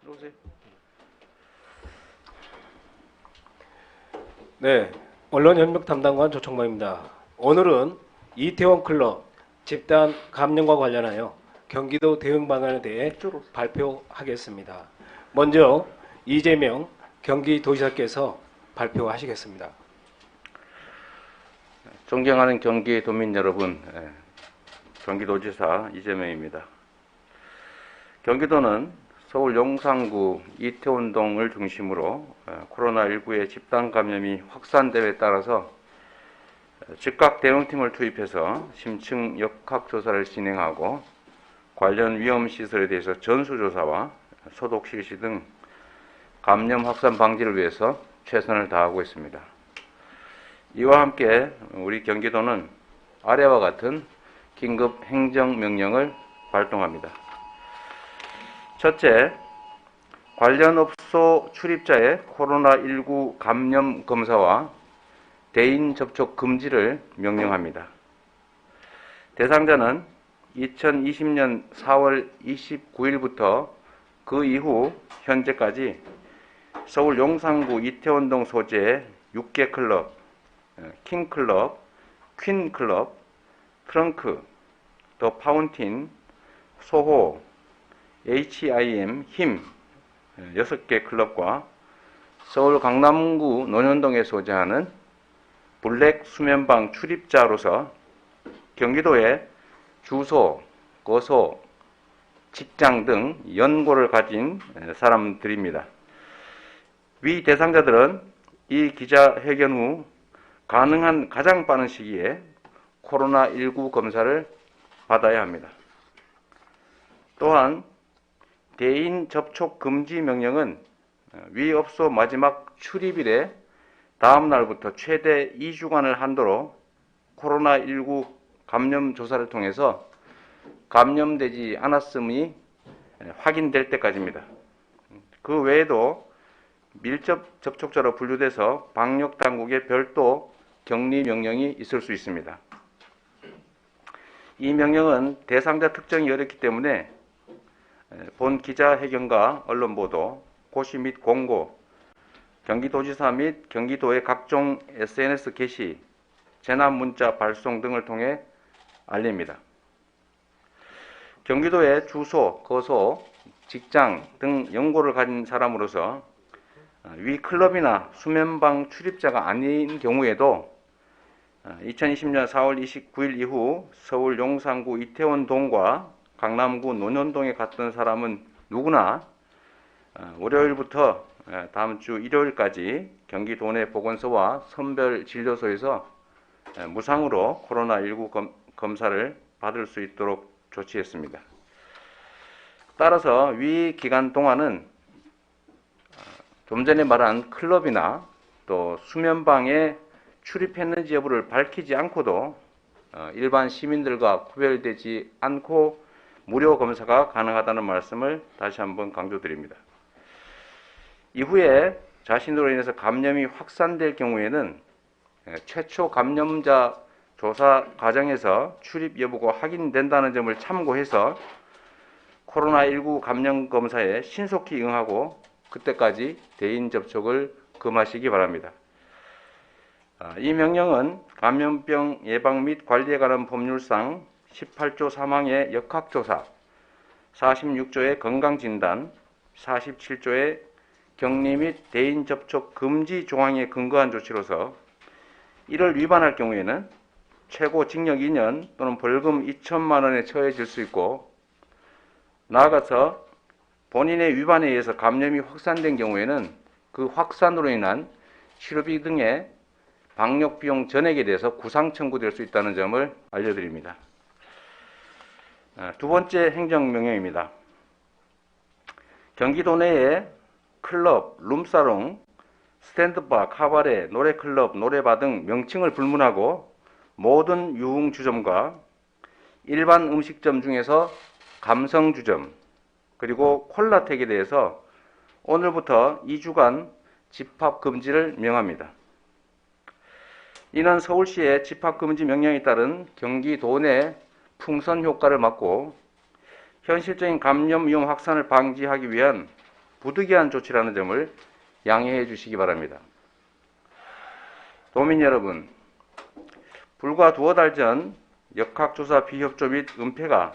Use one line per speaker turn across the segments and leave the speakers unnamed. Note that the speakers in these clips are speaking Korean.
들어오세요.
네, 언론협력 담당관 조청모입니다. 오늘은 이태원 클럽 집단 감염과 관련하여 경기도 대응 방안에 대해
이쪽으로 오세요.
발표하겠습니다. 먼저 이재명 경기도지사께서 발표하시겠습니다.
존경하는 경기도민 여러분, 경기도지사 이재명입니다. 경기도는 서울 용산구 이태원동을 중심으로 코로나19의 집단 감염이 확산됨에 따라서 즉각 대응팀을 투입해서 심층 역학조사를 진행하고 관련 위험시설에 대해서 전수조사와 소독 실시 등 감염 확산 방지를 위해서 최선을 다하고 있습니다. 이와 함께 우리 경기도는 아래와 같은 긴급 행정명령을 발동합니다. 첫째, 관련 업소 출입자의 코로나19 감염 검사와 대인 접촉 금지를 명령합니다. 대상자는 2020년 4월 29일부터 그 이후 현재까지 서울 용산구 이태원동 소재의 6개 클럽, 킹클럽, 퀸클럽, 트렁크, 더 파운틴, 소호, HIM, 힘 6개 클럽과 서울 강남구 논현동에 소재하는 블랙 수면방 출입자로서 경기도에 주소, 거소, 직장 등 연고를 가진 사람들입니다. 위 대상자들은 이 기자회견 후 가능한 가장 빠른 시기에 코로나19 검사를 받아야 합니다. 또한 대인 접촉 금지 명령은 위 업소 마지막 출입일에 다음 날부터 최대 2주간을 한도로 코로나19 감염 조사를 통해서 감염되지 않았음이 확인될 때까지입니다. 그 외에도 밀접 접촉자로 분류돼서 방역 당국의 별도 격리 명령이 있을 수 있습니다. 이 명령은 대상자 특정이 어렵기 때문에 본 기자회견과 언론 보도, 고시 및 공고, 경기도지사 및 경기도의 각종 SNS 게시, 재난 문자 발송 등을 통해 알립니다. 경기도의 주소, 거소, 직장 등 연고를 가진 사람으로서 위 클럽이나 수면방 출입자가 아닌 경우에도 2020년 4월 29일 이후 서울 용산구 이태원동과 강남구 논현동에 갔던 사람은 누구나 월요일부터 다음 주 일요일까지 경기도 내 보건소와 선별진료소에서 무상으로 코로나19 검사를 받을 수 있도록 조치했습니다. 따라서 위 기간 동안은 좀 전에 말한 클럽이나 또 수면방에 출입했는지 여부를 밝히지 않고도 일반 시민들과 구별되지 않고 무료 검사가 가능하다는 말씀을 다시 한번 강조드립니다. 이후에 자신으로 인해서 감염이 확산될 경우에는 최초 감염자 조사 과정에서 출입 여부가 확인된다는 점을 참고해서 코로나19 감염 검사에 신속히 응하고 그때까지 대인 접촉을 금하시기 바랍니다. 이 명령은 감염병 예방 및 관리에 관한 법률상 18조 3항의 역학조사, 46조의 건강진단, 47조의 격리 및 대인 접촉 금지 조항에 근거한 조치로서 이를 위반할 경우에는 최고 징역 2년 또는 벌금 2천만 원에 처해질 수 있고 나아가서 본인의 위반에 의해서 감염이 확산된 경우에는 그 확산으로 인한 치료비 등의 방역비용 전액에 대해서 구상 청구될 수 있다는 점을 알려드립니다. 두 번째 행정명령입니다. 경기도 내에 클럽, 룸사롱, 스탠드바, 카바레, 노래클럽, 노래바 등 명칭을 불문하고 모든 유흥주점과 일반 음식점 중에서 감성주점 그리고 콜라텍에 대해서 오늘부터 2주간 집합금지를 명합니다. 이는 서울시의 집합금지 명령에 따른 경기도 내 풍선 효과를 막고 현실적인 감염 위험 확산을 방지하기 위한 부득이한 조치라는 점을 양해해 주시기 바랍니다. 도민 여러분, 불과 두어 달 전 역학조사 비협조 및 은폐가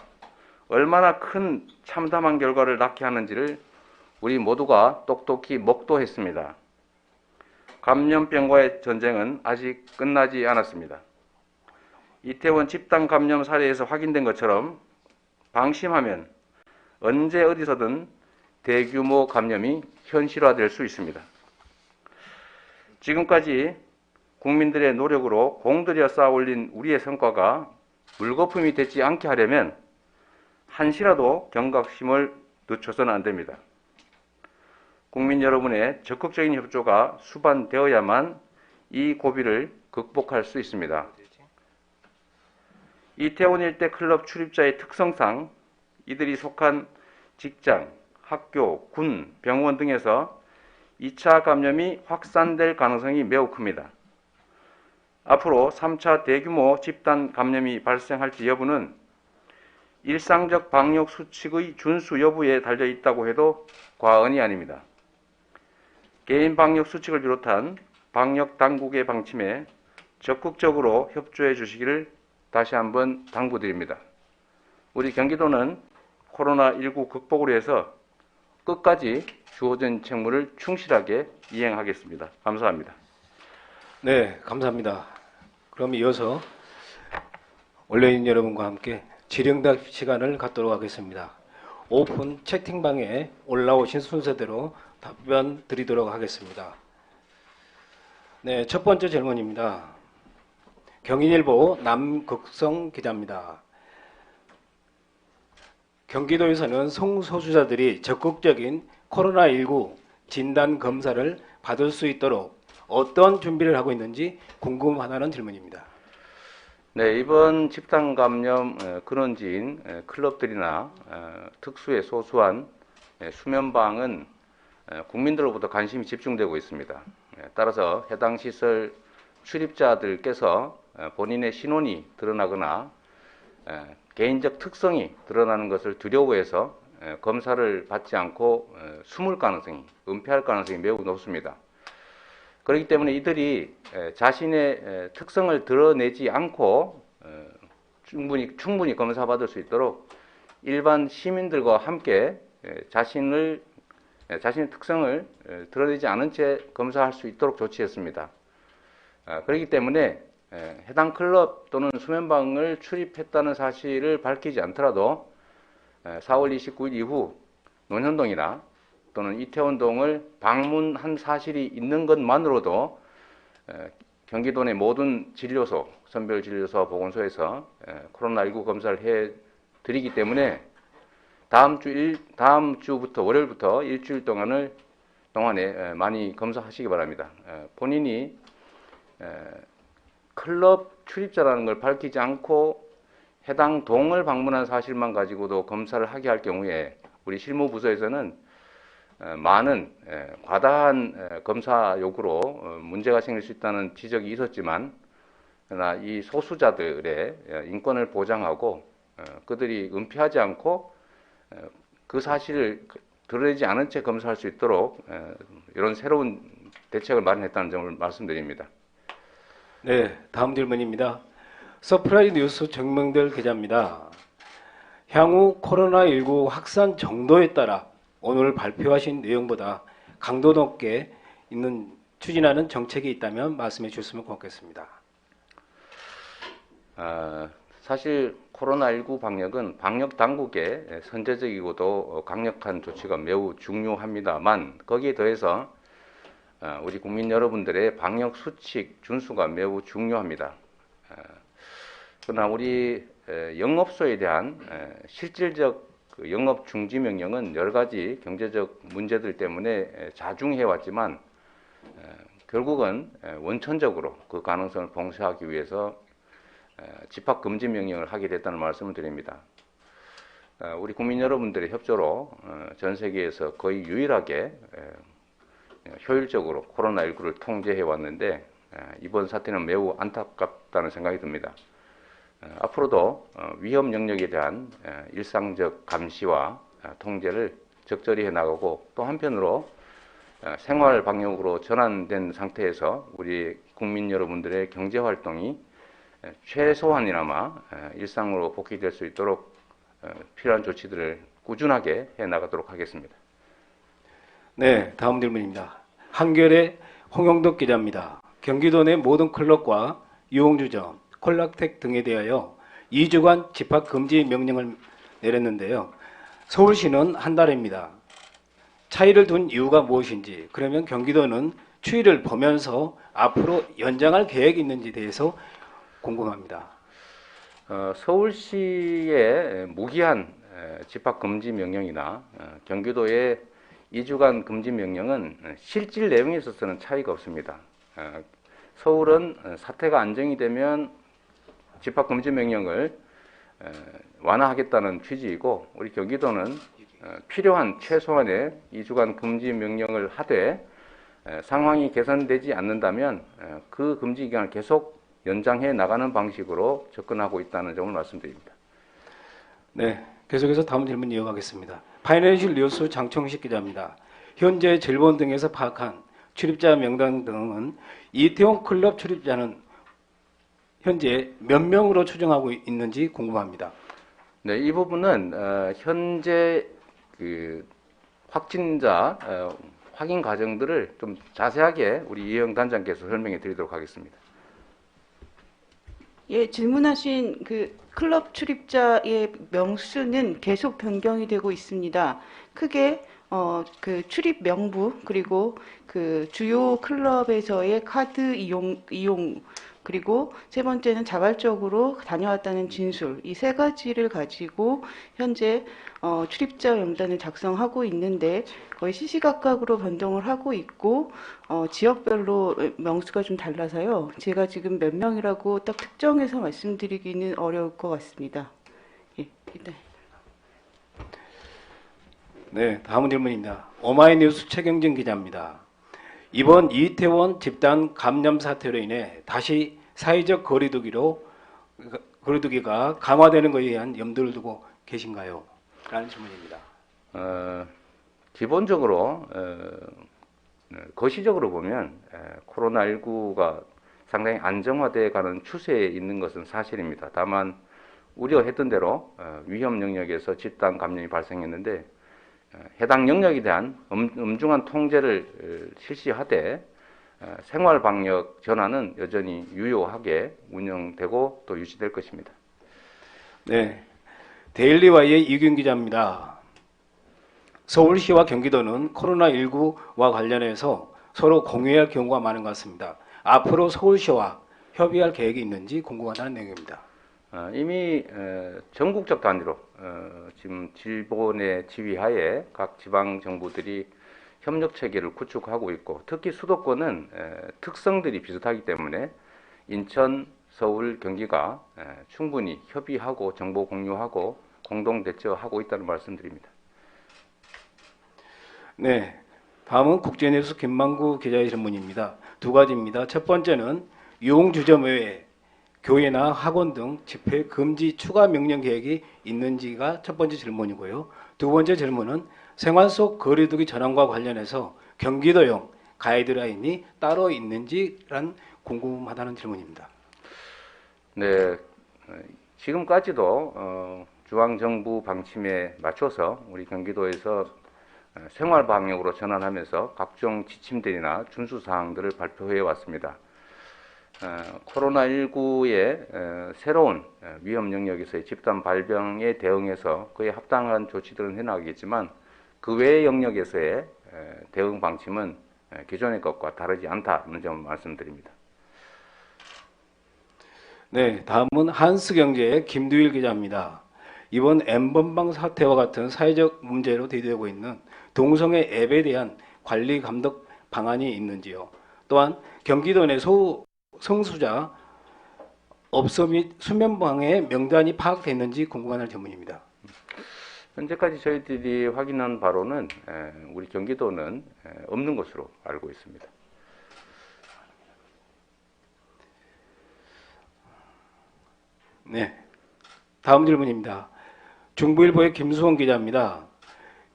얼마나 큰 참담한 결과를 낳게 하는지를 우리 모두가 똑똑히 목도했습니다. 감염병과의 전쟁은 아직 끝나지 않았습니다. 이태원 집단 감염 사례에서 확인된 것처럼 방심하면 언제 어디서든 대규모 감염이 현실화될 수 있습니다. 지금까지 국민들의 노력으로 공들여 쌓아올린 우리의 성과가 물거품이 되지 않게 하려면 한시라도 경각심을 늦춰서는 안 됩니다. 국민 여러분의 적극적인 협조가 수반되어야만 이 고비를 극복할 수 있습니다. 이태원 일대 클럽 출입자의 특성상 이들이 속한 직장, 학교, 군, 병원 등에서 2차 감염이 확산될 가능성이 매우 큽니다. 앞으로 3차 대규모 집단 감염이 발생할지 여부는 일상적 방역 수칙의 준수 여부에 달려 있다고 해도 과언이 아닙니다. 개인 방역 수칙을 비롯한 방역 당국의 방침에 적극적으로 협조해 주시기를 다시 한번 당부드립니다. 우리 경기도는 코로나19 극복을 위해서 끝까지 주어진 책무를 충실하게 이행하겠습니다. 감사합니다.
네, 감사합니다. 그럼 이어서 언론인 여러분과 함께 질의응답 시간을 갖도록 하겠습니다. 오픈 채팅방에 올라오신 순서대로 답변 드리도록 하겠습니다. 네, 첫 번째 질문입니다. 경인일보 남극성 기자입니다. 경기도에서는 성소수자들이 적극적인 코로나19 진단 검사를 받을 수 있도록 어떤 준비를 하고 있는지 궁금하다는 질문입니다.
네, 이번 집단 감염 근원지인 클럽들이나 특수의 소수한 수면방은 국민들로부터 관심이 집중되고 있습니다. 따라서 해당 시설 출입자들께서 본인의 신원이 드러나거나 개인적 특성이 드러나는 것을 두려워해서 검사를 받지 않고 숨을 가능성이, 은폐할 가능성이 매우 높습니다. 그렇기 때문에 이들이 자신의 특성을 드러내지 않고 충분히 검사받을 수 있도록 일반 시민들과 함께 자신의 특성을 드러내지 않은 채 검사할 수 있도록 조치했습니다. 그렇기 때문에 해당 클럽 또는 수면방을 출입했다는 사실을 밝히지 않더라도 4월 29일 이후 논현동이나 또는 이태원동을 방문한 사실이 있는 것만으로도 경기도 내 모든 진료소, 선별진료소와 보건소에서 코로나19 검사를 해드리기 때문에 다음 주부터 월요일부터 일주일 동안에 많이 검사하시기 바랍니다. 본인이 클럽 출입자라는 걸 밝히지 않고 해당 동을 방문한 사실만 가지고도 검사를 하게 할 경우에 우리 실무부서에서는 많은 과다한 검사 요구로 문제가 생길 수 있다는 지적이 있었지만, 그러나 이 소수자들의 인권을 보장하고 그들이 은폐하지 않고 그 사실을 드러내지 않은 채 검사할 수 있도록 이런 새로운 대책을 마련했다는 점을 말씀드립니다.
네, 다음 질문입니다. 서프라이즈 뉴스 정명들 기자입니다. 향후 코로나19 확산 정도에 따라 오늘 발표하신 내용보다 강도 높게 추진하는 정책이 있다면 말씀해 주셨으면 고맙겠습니다.
사실 코로나19 방역은 방역 당국의 선제적이고도 강력한 조치가 매우 중요합니다만, 거기에 더해서 우리 국민 여러분들의 방역 수칙 준수가 매우 중요합니다. 그러나 우리 영업소에 대한 실질적 영업 중지 명령은 여러 가지 경제적 문제들 때문에 자중해 왔지만 결국은 원천적으로 그 가능성을 봉쇄하기 위해서 집합 금지 명령을 하게 됐다는 말씀을 드립니다. 우리 국민 여러분들의 협조로 전 세계에서 거의 유일하게 효율적으로 코로나19를 통제해 왔는데, 이번 사태는 매우 안타깝다는 생각이 듭니다. 앞으로도 위험 영역에 대한 일상적 감시와 통제를 적절히 해나가고 또 한편으로 생활 방역으로 전환된 상태에서 우리 국민 여러분들의 경제 활동이 최소한이나마 일상으로 복귀될 수 있도록 필요한 조치들을 꾸준하게 해나가도록 하겠습니다.
네, 다음 질문입니다. 한겨레 홍영덕 기자입니다. 경기도 내 모든 클럽과 유흥주점, 콜락텍 등에 대하여 2주간 집합 금지 명령을 내렸는데요. 서울시는 한 달입니다. 차이를 둔 이유가 무엇인지, 그러면 경기도는 추이를 보면서 앞으로 연장할 계획이 있는지 대해서 궁금합니다.
서울시의 무기한 집합 금지 명령이나 경기도의 2주간 금지 명령은 실질 내용에 있어서는 차이가 없습니다. 서울은 사태가 안정이 되면 집합 금지 명령을 완화하겠다는 취지이고, 우리 경기도는 필요한 최소한의 2주간 금지 명령을 하되 상황이 개선되지 않는다면 그 금지 기간을 계속 연장해 나가는 방식으로 접근하고 있다는 점을 말씀드립니다.
네, 계속해서 다음 질문 이어가겠습니다. 파이낸셜 뉴스 장청식 기자입니다. 현재 질본 등에서 파악한 출입자 명단 등은 이태원 클럽 출입자는 현재 몇 명으로 추정하고 있는지 궁금합니다.
네, 이 부분은 현재 확진자 확인 과정들을 좀 자세하게 우리 이영 단장께서 설명해 드리도록 하겠습니다.
예, 질문하신 그 클럽 출입자의 명수는 계속 변경이 되고 있습니다. 크게 그 출입 명부, 그리고 그 주요 클럽에서의 카드 이용, 그리고 세 번째는 자발적으로 다녀왔다는 진술, 이 세 가지를 가지고 현재 출입자 명단을 작성하고 있는데 거의 시시각각으로 변동을 하고 있고 지역별로 명수가 좀 달라서요. 제가 지금 몇 명이라고 딱 특정해서 말씀드리기는 어려울 것 같습니다. 예, 일단.
네, 다음 질문입니다. 오마이뉴스 최경진 기자입니다. 이번 이태원 집단 감염 사태로 인해 다시 사회적 거리두기가 강화되는 것에 대한 염두를 두고 계신가요? 라는 질문입니다.
기본적으로 거시적으로 보면 코로나19가 상당히 안정화되어 가는 추세에 있는 것은 사실입니다. 다만 우려했던 대로 위험 영역에서 집단 감염이 발생했는데 해당 영역에 대한 엄중한 통제를 실시하되 생활 방역 전환은 여전히 유효하게 운영되고 또 유지될 것입니다.
네, 데일리와이의 이균 기자입니다. 서울시와 경기도는 코로나19와 관련해서 서로 공유할 경우가 많은 것 같습니다. 앞으로 서울시와 협의할 계획이 있는지 궁금하다는 내용입니다.
이미 전국적 단위로 지금 질본의 지휘하에 각 지방 정부들이 협력 체계를 구축하고 있고, 특히 수도권은 특성들이 비슷하기 때문에 인천, 서울, 경기가 충분히 협의하고 정보 공유하고 공동 대처하고 있다는 말씀드립니다.
네, 다음은 국제뉴스 김만구 기자의 질문입니다. 두 가지입니다. 첫 번째는 유흥주점 외에 교회나 학원 등 집회 금지 추가 명령 계획이 있는지가 첫 번째 질문이고요. 두 번째 질문은 생활 속 거리두기 전환과 관련해서 경기도용 가이드라인이 따로 있는지란 궁금하다는 질문입니다.
네, 지금까지도 중앙정부 방침에 맞춰서 우리 경기도에서 생활 방역으로 전환하면서 각종 지침들이나 준수 사항들을 발표해 왔습니다. 코로나19의 새로운 위험 영역에서의 집단 발병에 대응해서 그에 합당한 조치들은 해나가겠지만 그 외의 영역에서의 대응 방침은 기존의 것과 다르지 않다는 점을 말씀드립니다.
네, 다음은 한스경제의 김두일 기자입니다. 이번 N번방 사태와 같은 사회적 문제로 대두되고 있는 동성애 앱에 대한 관리 감독 방안이 있는지요? 또한 경기도 내 성수자 업소 및 수면방해 명단이 파악됐는지 궁금한 질문입니다.
현재까지 저희들이 확인한 바로는 우리 경기도는 없는 것으로 알고 있습니다.
네, 다음 질문입니다. 중부일보의 김수홍 기자입니다.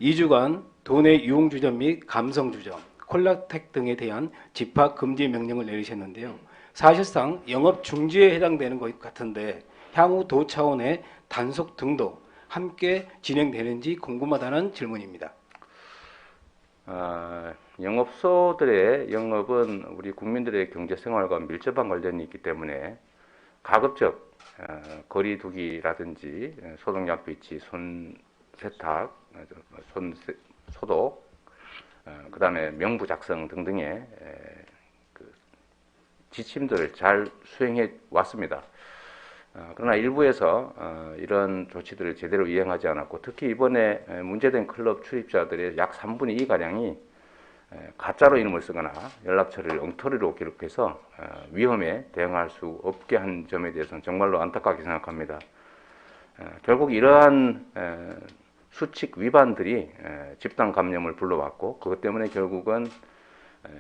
2주간 도내 유흥주점 및 감성주점, 콜라텍 등에 대한 집합 금지 명령을 내리셨는데요. 사실상 영업 중지에 해당되는 것 같은데 향후 도 차원의 단속 등도 함께 진행되는지 궁금하다는 질문입니다.
영업소들의 영업은 우리 국민들의 경제생활과 밀접한 관련이 있기 때문에 가급적 거리두기라든지 소독약 비치, 손 세탁, 손 소독, 그다음에 명부 작성 등등의 그 지침들을 잘 수행해 왔습니다. 그러나 일부에서 이런 조치들을 제대로 이행하지 않았고, 특히 이번에 문제된 클럽 출입자들의 약 3분의 2가량이 가짜로 이름을 쓰거나 연락처를 엉터리로 기록해서 위험에 대응할 수 없게 한 점에 대해서는 정말로 안타깝게 생각합니다. 결국 이러한 수칙 위반들이 집단 감염을 불러왔고, 그것 때문에 결국은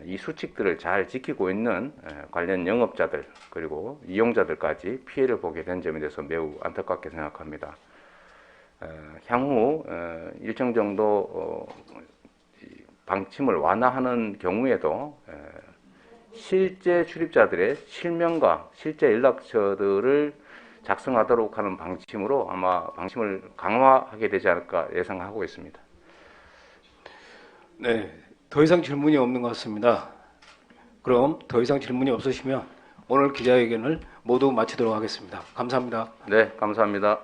이 수칙들을 잘 지키고 있는 관련 영업자들 그리고 이용자들까지 피해를 보게 된 점에 대해서 매우 안타깝게 생각합니다. 향후 일정 정도 방침을 완화하는 경우에도 실제 출입자들의 실명과 실제 연락처들을 작성하도록 하는 방침으로 아마 방침을 강화하게 되지 않을까 예상하고 있습니다.
네, 더 이상 질문이 없는 것 같습니다. 그럼 더 이상 질문이 없으시면 오늘 기자회견을 모두 마치도록 하겠습니다. 감사합니다.
네, 감사합니다.